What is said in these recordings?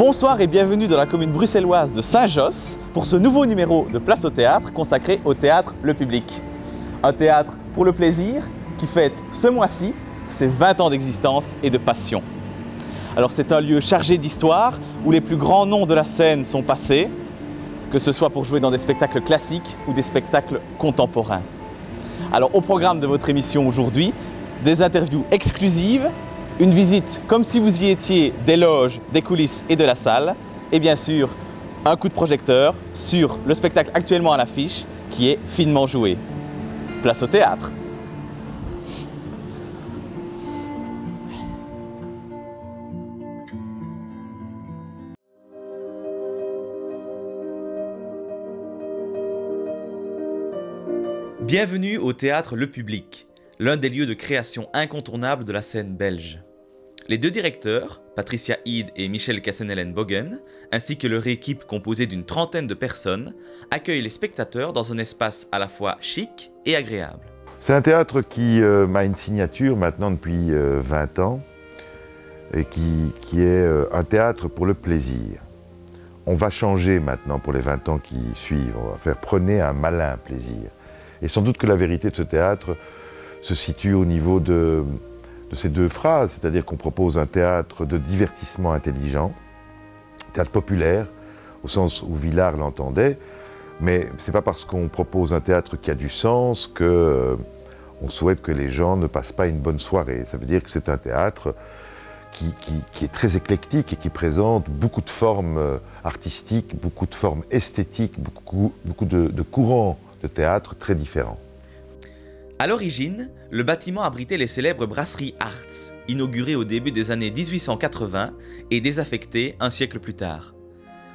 Bonsoir et bienvenue dans la commune bruxelloise de Saint-Josse pour ce nouveau numéro de Place au Théâtre consacré au théâtre Le Public. Un théâtre pour le plaisir qui fête ce mois-ci ses 20 ans d'existence et de passion. Alors c'est un lieu chargé d'histoire où les plus grands noms de la scène sont passés, que ce soit pour jouer dans des spectacles classiques ou des spectacles contemporains. Alors au programme de votre émission aujourd'hui, des interviews exclusives, une visite comme si vous y étiez des loges, des coulisses et de la salle, et bien sûr un coup de projecteur sur le spectacle actuellement à l'affiche qui est finement joué. Place au théâtre. Bienvenue au Théâtre Le Public, l'un des lieux de création incontournables de la scène belge. Les deux directeurs, Patricia Ide et Michel Cassenellen-Bogen, ainsi que leur équipe composée d'une trentaine de personnes, accueillent les spectateurs dans un espace à la fois chic et agréable. C'est un théâtre qui a une signature maintenant depuis 20 ans et qui est un théâtre pour le plaisir. On va changer maintenant pour les 20 ans qui suivent, on va faire prenez un malin plaisir. Et sans doute que la vérité de ce théâtre se situe au niveau de ces deux phrases, c'est-à-dire qu'on propose un théâtre de divertissement intelligent, théâtre populaire, au sens où Villard l'entendait, mais ce n'est pas parce qu'on propose un théâtre qui a du sens qu'on souhaite que les gens ne passent pas une bonne soirée. Ça veut dire que c'est un théâtre qui est très éclectique et qui présente beaucoup de formes artistiques, beaucoup de formes esthétiques, beaucoup de courants de théâtre très différents. À l'origine, le bâtiment abritait les célèbres brasseries Arts, inaugurées au début des années 1880 et désaffectées un siècle plus tard.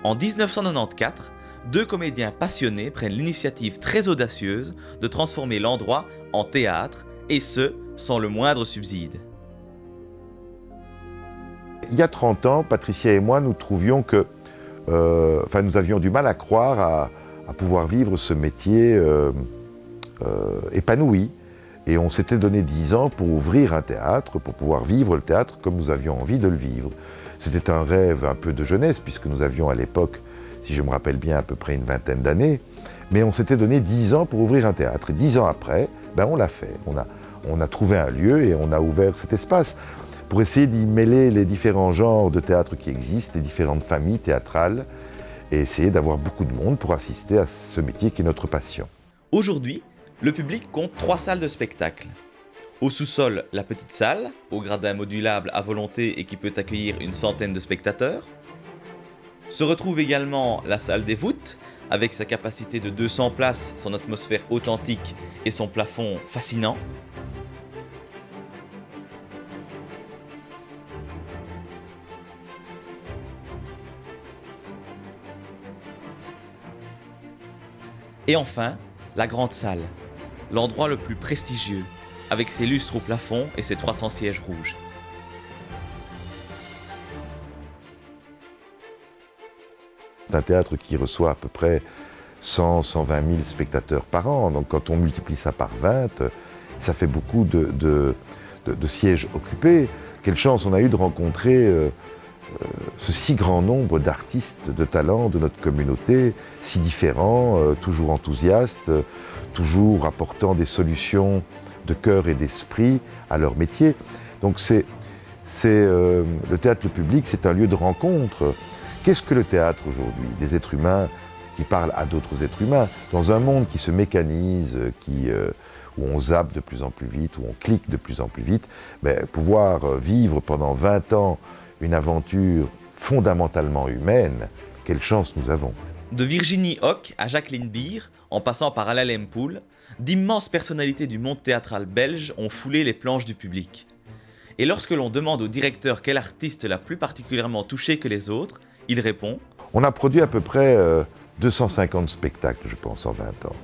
En 1994, deux comédiens passionnés prennent l'initiative très audacieuse de transformer l'endroit en théâtre, et ce, sans le moindre subside. Il y a 30 ans, Patricia et moi, nous trouvions que... nous avions du mal à croire à pouvoir vivre ce métier épanoui. Et on s'était donné 10 ans pour ouvrir un théâtre, pour pouvoir vivre le théâtre comme nous avions envie de le vivre. C'était un rêve un peu de jeunesse, puisque nous avions à l'époque, si je me rappelle bien, à peu près une vingtaine d'années. Mais on s'était donné 10 ans pour ouvrir un théâtre. Et 10 ans après, on l'a fait. On a trouvé un lieu et on a ouvert cet espace pour essayer d'y mêler les différents genres de théâtre qui existent, les différentes familles théâtrales, et essayer d'avoir beaucoup de monde pour assister à ce métier qui est notre passion. Aujourd'hui, le public compte 3 salles de spectacle. Au sous-sol, la petite salle, au gradin modulable à volonté et qui peut accueillir une centaine de spectateurs. Se retrouve également la salle des voûtes, avec sa capacité de 200 places, son atmosphère authentique et son plafond fascinant. Et enfin, la grande salle, l'endroit le plus prestigieux, avec ses lustres au plafond et ses 300 sièges rouges. C'est un théâtre qui reçoit à peu près 100-120 000 spectateurs par an. Donc quand on multiplie ça par 20, ça fait beaucoup de sièges occupés. Quelle chance on a eu de rencontrer ce si grand nombre d'artistes de talent de notre communauté, si différents, toujours enthousiastes, toujours apportant des solutions de cœur et d'esprit à leur métier. Donc le théâtre Le Public, c'est un lieu de rencontre. Qu'est-ce que le théâtre aujourd'hui? Des êtres humains qui parlent à d'autres êtres humains. Dans un monde qui se mécanise, où on zappe de plus en plus vite, où on clique de plus en plus vite, pouvoir vivre pendant 20 ans une aventure fondamentalement humaine, quelle chance nous avons. De Virginie Hoc à Jacqueline Beer, en passant par Alain Lempoul, d'immenses personnalités du monde théâtral belge ont foulé les planches du public. Et lorsque l'on demande au directeur quel artiste l'a plus particulièrement touché que les autres, il répond « On a produit à peu près 250 spectacles, je pense, en 20 ans.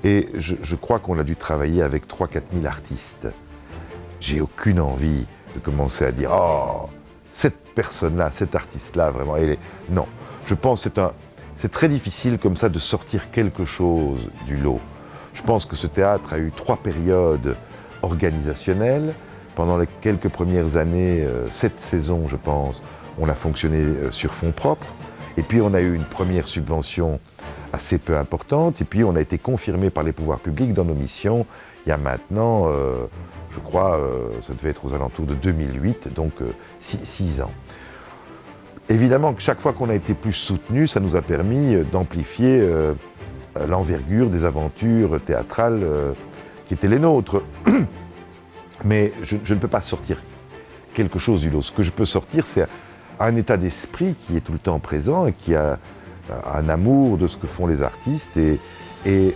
Et je crois qu'on a dû travailler avec 3-4 000 artistes. J'ai aucune envie de commencer à dire « Oh, cette personne-là, cet artiste-là, vraiment, elle est... » Non, je pense que c'est très difficile comme ça de sortir quelque chose du lot. Je pense que ce théâtre a eu 3 périodes organisationnelles. Pendant les quelques premières années, 7 saisons, je pense, On a fonctionné sur fonds propres. Et puis on a eu une première subvention assez peu importante. Et puis on a été confirmé par les pouvoirs publics dans nos missions il y a maintenant, je crois, ça devait être aux alentours de 2008, donc 6 ans. Évidemment que chaque fois qu'on a été plus soutenu, ça nous a permis d'amplifier l'envergure des aventures théâtrales qui étaient les nôtres. Mais je ne peux pas sortir quelque chose du lot. Ce que je peux sortir, c'est un état d'esprit qui est tout le temps présent et qui a un amour de ce que font les artistes et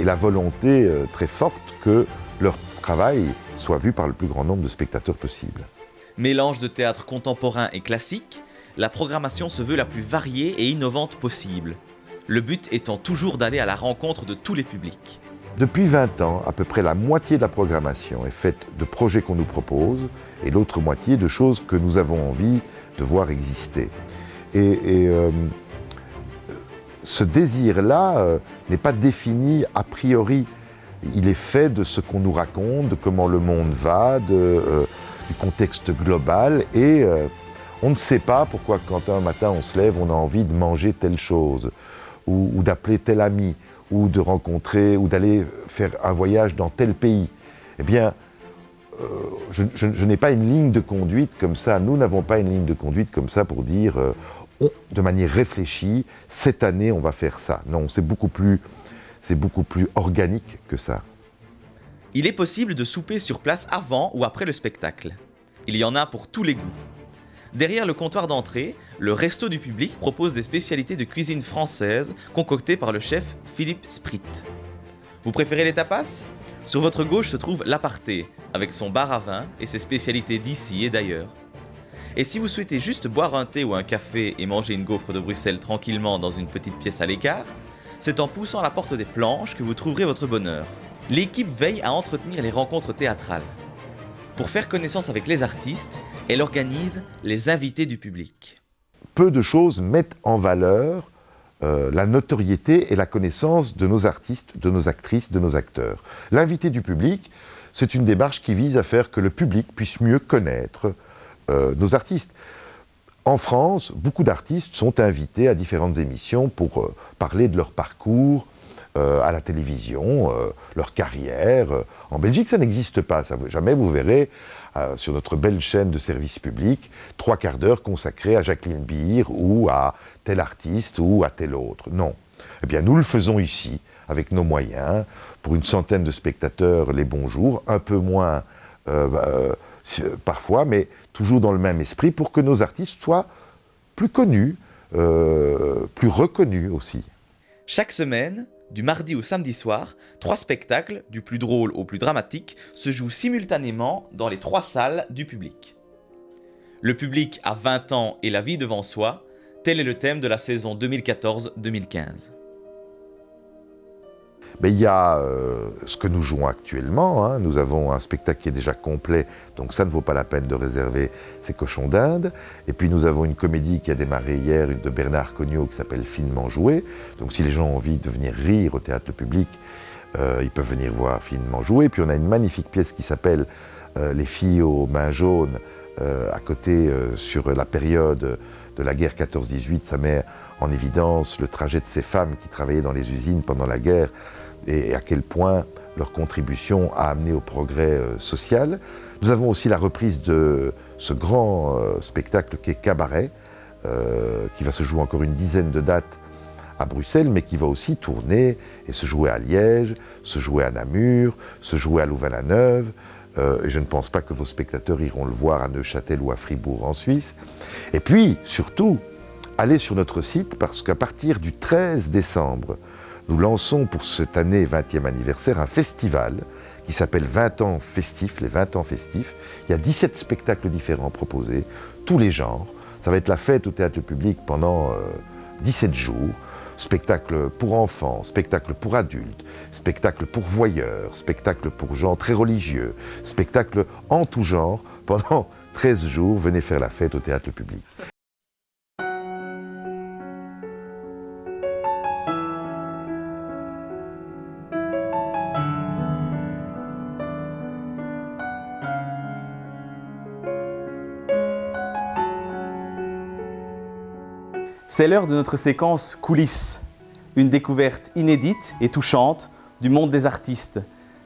la volonté très forte que leur travail soit vu par le plus grand nombre de spectateurs possible. Mélange de théâtre contemporain et classique, la programmation se veut la plus variée et innovante possible. Le but étant toujours d'aller à la rencontre de tous les publics. Depuis 20 ans, à peu près la moitié de la programmation est faite de projets qu'on nous propose et l'autre moitié de choses que nous avons envie de voir exister. Ce désir-là n'est pas défini a priori. Il est fait de ce qu'on nous raconte, de comment le monde va, du contexte global et on ne sait pas pourquoi quand un matin on se lève, on a envie de manger telle chose ou d'appeler tel ami ou de rencontrer ou d'aller faire un voyage dans tel pays. Eh bien, je n'ai pas une ligne de conduite comme ça. Nous n'avons pas une ligne de conduite comme ça pour dire de manière réfléchie, cette année on va faire ça. Non, c'est beaucoup plus organique que ça. Il est possible de souper sur place avant ou après le spectacle. Il y en a pour tous les goûts. Derrière le comptoir d'entrée, le Resto du Public propose des spécialités de cuisine française concoctées par le chef Philippe Sprit. Vous préférez les tapas ? Sur votre gauche se trouve l'Aparté, avec son bar à vin et ses spécialités d'ici et d'ailleurs. Et si vous souhaitez juste boire un thé ou un café et manger une gaufre de Bruxelles tranquillement dans une petite pièce à l'écart, c'est en poussant la porte des planches que vous trouverez votre bonheur. L'équipe veille à entretenir les rencontres théâtrales. Pour faire connaissance avec les artistes, elle organise les invités du public. Peu de choses mettent en valeur la notoriété et la connaissance de nos artistes, de nos actrices, de nos acteurs. L'invité du public, c'est une démarche qui vise à faire que le public puisse mieux connaître nos artistes. En France, beaucoup d'artistes sont invités à différentes émissions pour parler de leur parcours à la télévision, leur carrière. En Belgique, ça n'existe pas. Jamais vous verrez sur notre belle chaîne de service public 3/4 d'heure consacrée à Jacqueline Beer ou à tel artiste ou à tel autre. Non. Eh bien, nous le faisons ici, avec nos moyens, pour une centaine de spectateurs les bons jours, un peu moins parfois, mais toujours dans le même esprit, pour que nos artistes soient plus connus, plus reconnus aussi. Chaque semaine, du mardi au samedi soir, 3 spectacles, du plus drôle au plus dramatique, se jouent simultanément dans les 3 salles du public. Le public a 20 ans et la vie devant soi, tel est le thème de la saison 2014-2015. Mais il y a ce que nous jouons actuellement, hein. Nous avons un spectacle qui est déjà complet, donc ça ne vaut pas la peine de réserver ces cochons d'Inde. Et puis nous avons une comédie qui a démarré hier, de Bernard Cognot, qui s'appelle Finement joué. Donc si les gens ont envie de venir rire au théâtre public, ils peuvent venir voir Finement joué. Puis on a une magnifique pièce qui s'appelle Les filles aux mains jaunes, à côté sur la période de la guerre 14-18. Ça met en évidence le trajet de ces femmes qui travaillaient dans les usines pendant la guerre, et à quel point leur contribution a amené au progrès social. Nous avons aussi la reprise de ce grand spectacle qu'est Cabaret, qui va se jouer encore une dizaine de dates à Bruxelles, mais qui va aussi tourner et se jouer à Liège, se jouer à Namur, se jouer à Louvain-la-Neuve. Et je ne pense pas que vos spectateurs iront le voir à Neuchâtel ou à Fribourg en Suisse. Et puis, surtout, allez sur notre site, parce qu'à partir du 13 décembre, nous lançons pour cette année 20e anniversaire un festival qui s'appelle 20 ans festifs, les 20 ans festifs. Il y a 17 spectacles différents proposés, tous les genres. Ça va être la fête au théâtre public pendant 17 jours. Spectacle pour enfants, spectacle pour adultes, spectacle pour voyeurs, spectacle pour gens très religieux, spectacle en tout genre. Pendant 13 jours, venez faire la fête au théâtre public. C'est l'heure de notre séquence coulisses, une découverte inédite et touchante du monde des artistes,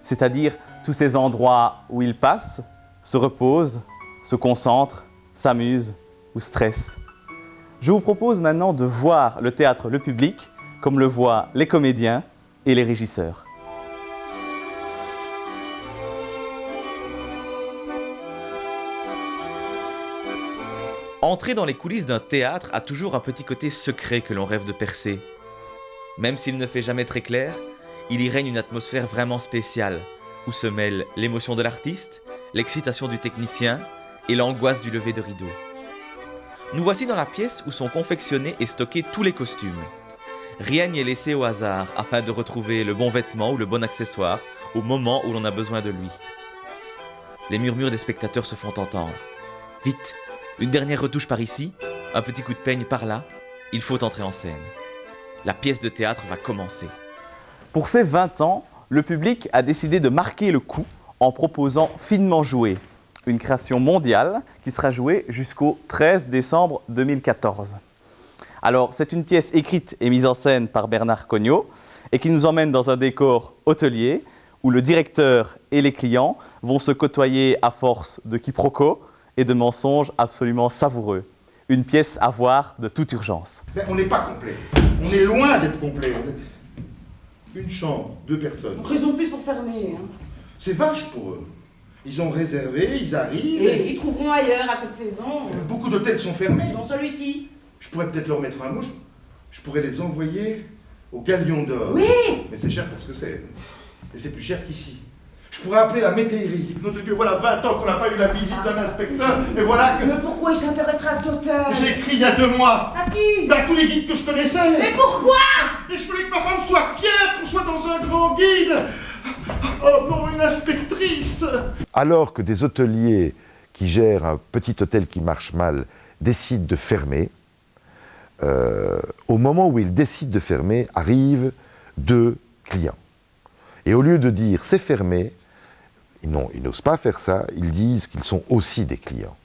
c'est-à-dire tous ces endroits où ils passent, se reposent, se concentrent, s'amusent ou stressent. Je vous propose maintenant de voir le théâtre Le Public comme le voient les comédiens et les régisseurs. Entrer dans les coulisses d'un théâtre a toujours un petit côté secret que l'on rêve de percer. Même s'il ne fait jamais très clair, il y règne une atmosphère vraiment spéciale, où se mêlent l'émotion de l'artiste, l'excitation du technicien et l'angoisse du lever de rideau. Nous voici dans la pièce où sont confectionnés et stockés tous les costumes. Rien n'y est laissé au hasard afin de retrouver le bon vêtement ou le bon accessoire au moment où l'on a besoin de lui. Les murmures des spectateurs se font entendre. Vite! Une dernière retouche par ici, un petit coup de peigne par là, il faut entrer en scène. La pièce de théâtre va commencer. Pour ses 20 ans, Le Public a décidé de marquer le coup en proposant Finement Joué, une création mondiale qui sera jouée jusqu'au 13 décembre 2014. Alors, c'est une pièce écrite et mise en scène par Bernard Cognot et qui nous emmène dans un décor hôtelier où le directeur et les clients vont se côtoyer à force de quiproquos et de mensonges absolument savoureux. Une pièce à voir de toute urgence. Mais on n'est pas complet. On est loin d'être complet. Une chambre, 2 personnes. Raison de plus pour fermer. Hein. C'est vache pour eux. Ils ont réservé, ils arrivent. Et ils trouveront ailleurs à cette saison. Beaucoup d'hôtels sont fermés. Dans celui-ci. Je pourrais peut-être leur mettre un mot. Je pourrais les envoyer au Galion d'Or. Oui. Mais c'est cher pour ce que c'est. Et c'est plus cher qu'ici. Je pourrais appeler la métairie. Nom de Dieu, voilà 20 ans qu'on n'a pas eu la visite d'un inspecteur, et voilà que... Mais pourquoi il s'intéresserait à cet auteur? J'ai écrit il y a 2 mois. À qui? À tous les guides que je connaissais. Mais pourquoi? Et je voulais que ma femme soit fière qu'on soit dans un grand guide. Oh non, une inspectrice. Alors que des hôteliers qui gèrent un petit hôtel qui marche mal décident de fermer, au moment où ils décident de fermer, arrivent 2 clients. Et au lieu de dire « c'est fermé », non, ils n'osent pas faire ça, ils disent qu'ils sont aussi des clients.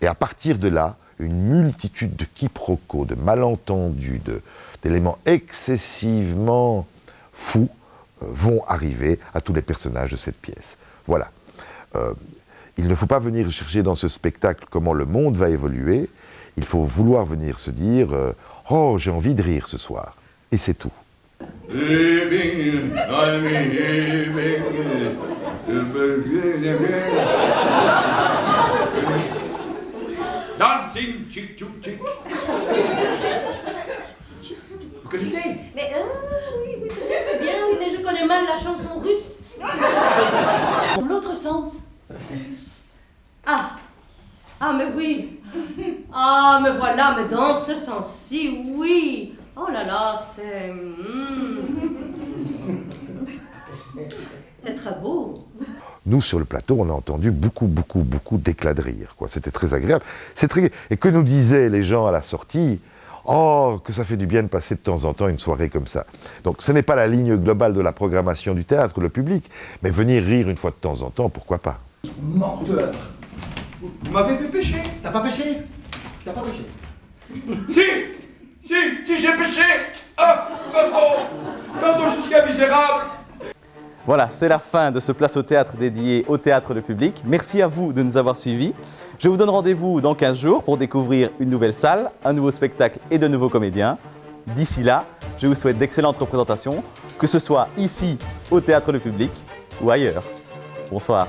Et à partir de là, une multitude de quiproquos, de malentendus, d'éléments excessivement fous vont arriver à tous les personnages de cette pièce. Voilà. Il ne faut pas venir chercher dans ce spectacle comment le monde va évoluer, il faut vouloir venir se dire « oh, j'ai envie de rire ce soir ». Et c'est tout. Dancing, chick, chick, chick. Vous connaissez? Mais oui, peut-être bien, oui, mais je connais mal la chanson russe. Dans l'autre sens. Ah, mais oui. Ah, mais voilà, mais dans ce sens-ci, oui. Oh là là, c'est... C'est très beau. Nous, sur le plateau, on a entendu beaucoup d'éclats de rire, quoi. C'était très agréable. Et que nous disaient les gens à la sortie, oh, que ça fait du bien de passer de temps en temps une soirée comme ça. Donc, ce n'est pas la ligne globale de la programmation du théâtre, Le Public, mais venir rire une fois de temps en temps, pourquoi pas. Menteur. Vous m'avez fait pécher. T'as pas péché? T'as pas péché? Si j'ai péché. Ah, pardon, je suis un misérable. Voilà, c'est la fin de ce Place au Théâtre dédié au théâtre Le Public. Merci à vous de nous avoir suivis. Je vous donne rendez-vous dans 15 jours pour découvrir une nouvelle salle, un nouveau spectacle et de nouveaux comédiens. D'ici là, je vous souhaite d'excellentes représentations, que ce soit ici au Théâtre Le Public ou ailleurs. Bonsoir.